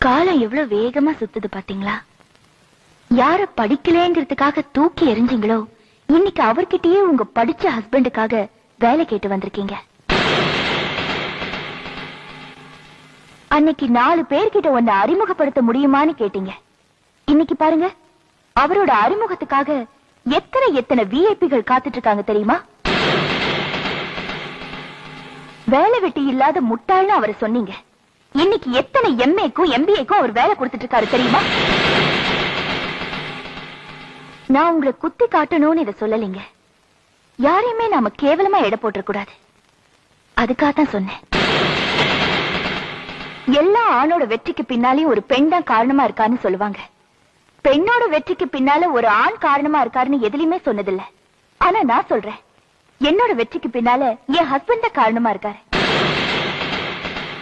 காலம் எவ்வளவு வேகமா சுத்துது பாத்தீங்களா? யார படிக்கலங்கிறதுக்காக தூக்கி எறிஞ்சிங்களோ இன்னைக்கு அவர்கிட்டயே உங்க படிச்ச ஹஸ்பண்டுக்காக வேலை கேட்டு வந்திருக்கீங்க. அன்னைக்கு 4 பேர்கிட்ட ஒன்ன அறிமுகப்படுத்த முடியுமான்னு கேட்டீங்க. இன்னைக்கு பாருங்க, அவரோட அறிமுகத்துக்காக எத்தனை விஐபிகள் காத்துட்டு இருக்காங்க தெரியுமா? வேலை வெட்டி இல்லாத முட்டாள்னு அவரை சொன்னீங்க. இன்னைக்கு எத்தனை எம்ஏக்கும் எம்பிஏக்கும் அவர் வேலை கொடுத்துட்டு இருக்காரு தெரியுமா? நான் உங்களை குத்தி காட்டணும்னு இதை சொல்லலைங்க. யாரையுமே நாம கேவலமா எடை போட்டுற கூடாது. அதுக்காகத்தான் சொன்னேன். எல்லா ஆணோட வெற்றிக்கு பின்னாலேயும் ஒரு பெண் தான் காரணமா இருக்கான்னு சொல்லுவாங்க. பெண்ணோட வெற்றிக்கு பின்னால ஒரு ஆண் காரணமா இருக்காருன்னு எதுலயுமே சொன்னதில்ல. ஆனா நான் சொல்றேன், என்னோட வெற்றிக்கு பின்னால என் ஹஸ்பண்ட் தான் காரணமா இருக்காரு.